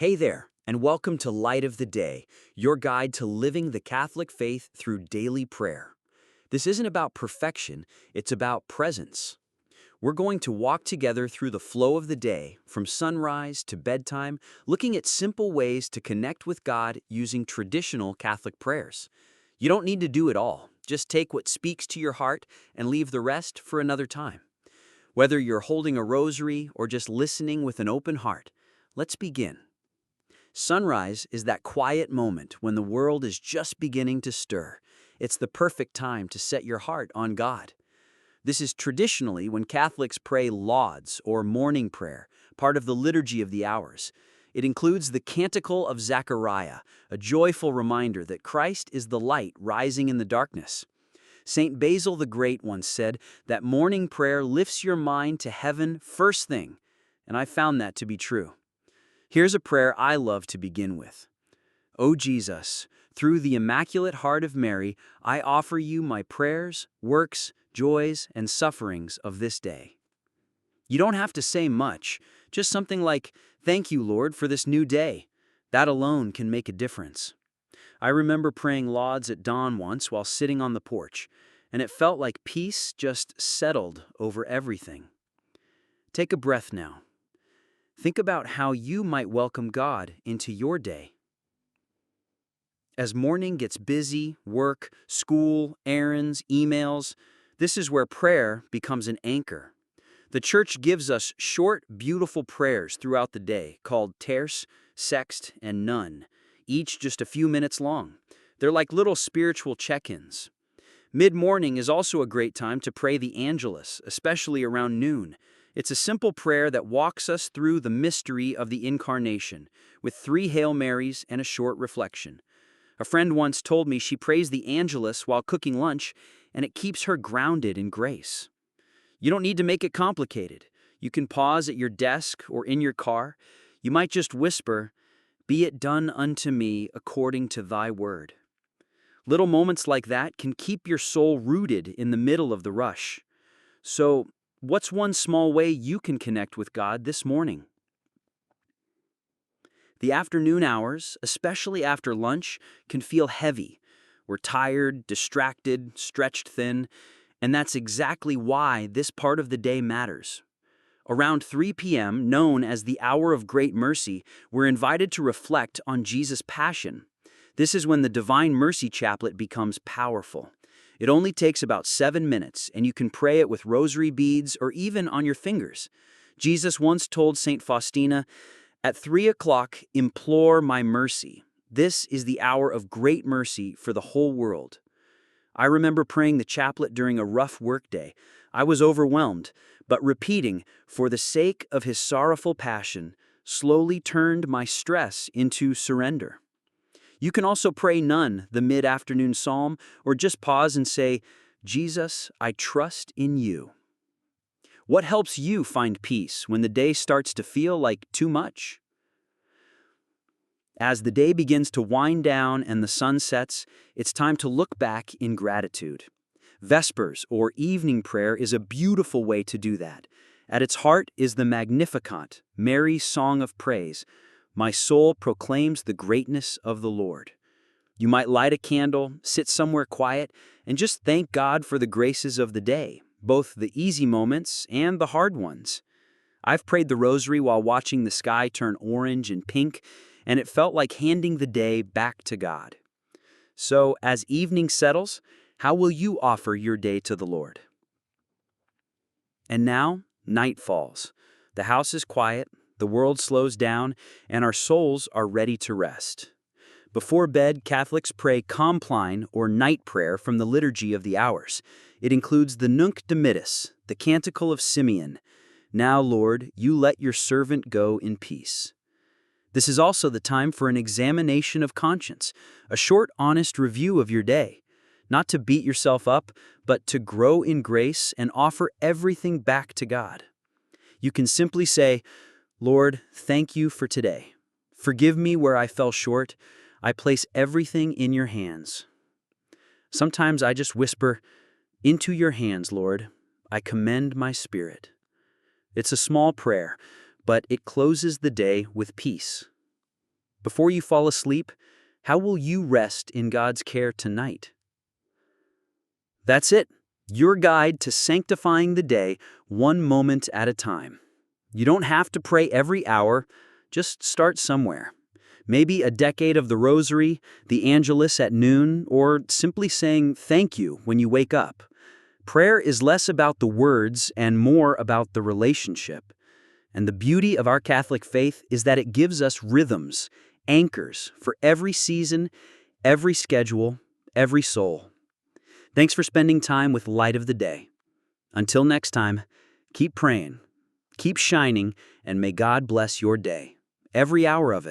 Hey there, and welcome to Light of the Day, your guide to living the Catholic faith through daily prayer. This isn't about perfection, it's about presence. We're going to walk together through the flow of the day, from sunrise to bedtime, looking at simple ways to connect with God using traditional Catholic prayers. You don't need to do it all, just take what speaks to your heart and leave the rest for another time. Whether you're holding a rosary or just listening with an open heart, let's begin. Sunrise is that quiet moment when the world is just beginning to stir. It's the perfect time to set your heart on God. This is traditionally when Catholics pray Lauds or morning prayer, part of the Liturgy of the Hours. It includes the Canticle of Zechariah, a joyful reminder that Christ is the light rising in the darkness. Saint Basil the Great once said that morning prayer lifts your mind to heaven first thing, and I found that to be true. Here's a prayer I love to begin with. O Jesus, through the Immaculate Heart of Mary, I offer you my prayers, works, joys, and sufferings of this day. You don't have to say much, just something like, "Thank you, Lord, for this new day." That alone can make a difference. I remember praying Lauds at dawn once while sitting on the porch, and it felt like peace just settled over everything. Take a breath now. Think about how you might welcome God into your day. As morning gets busy, work, school, errands, emails, this is where prayer becomes an anchor. The Church gives us short, beautiful prayers throughout the day called terce, sext, and none, each just a few minutes long. They're like little spiritual check-ins. Mid-morning is also a great time to pray the Angelus, especially around noon. It's a simple prayer that walks us through the mystery of the Incarnation, with 3 Hail Marys and a short reflection. A friend once told me she prays the Angelus while cooking lunch, and it keeps her grounded in grace. You don't need to make it complicated. You can pause at your desk or in your car. You might just whisper, "Be it done unto me according to thy word." Little moments like that can keep your soul rooted in the middle of the rush. So, what's one small way you can connect with God this morning? The afternoon hours, especially after lunch, can feel heavy. We're tired, distracted, stretched thin, and that's exactly why this part of the day matters. Around 3 p.m., known as the Hour of Great Mercy, we're invited to reflect on Jesus' Passion. This is when the Divine Mercy Chaplet becomes powerful. It only takes about 7 minutes, and you can pray it with rosary beads or even on your fingers. Jesus once told St. Faustina, "At 3 o'clock, implore my mercy. This is the hour of great mercy for the whole world." I remember praying the chaplet during a rough workday. I was overwhelmed, but repeating, "For the sake of his sorrowful passion," slowly turned my stress into surrender. You can also pray None, the mid-afternoon psalm, or just pause and say, "Jesus, I trust in you." What helps you find peace when the day starts to feel like too much? As the day begins to wind down and the sun sets, it's time to look back in gratitude. Vespers, or evening prayer, is a beautiful way to do that. At its heart is the Magnificat, Mary's song of praise. My soul proclaims the greatness of the Lord. You might light a candle, sit somewhere quiet, and just thank God for the graces of the day, both the easy moments and the hard ones. I've prayed the rosary while watching the sky turn orange and pink, and it felt like handing the day back to God. So, as evening settles, how will you offer your day to the Lord? And now, night falls. The house is quiet, the world slows down, and our souls are ready to rest. Before bed, Catholics pray Compline, or night prayer, from the Liturgy of the Hours. It includes the Nunc Dimittis, the Canticle of Simeon. Now, Lord, you let your servant go in peace. This is also the time for an examination of conscience, a short, honest review of your day. Not to beat yourself up, but to grow in grace and offer everything back to God. You can simply say, "Lord, thank you for today. Forgive me where I fell short. I place everything in your hands." Sometimes I just whisper, "Into your hands, Lord, I commend my spirit." It's a small prayer, but it closes the day with peace. Before you fall asleep, how will you rest in God's care tonight? That's it. Your guide to sanctifying the day, one moment at a time. You don't have to pray every hour, just start somewhere. Maybe a decade of the Rosary, the Angelus at noon, or simply saying thank you when you wake up. Prayer is less about the words and more about the relationship. And the beauty of our Catholic faith is that it gives us rhythms, anchors for every season, every schedule, every soul. Thanks for spending time with Light of the Day. Until next time, keep praying, keep shining, and may God bless your day, every hour of it.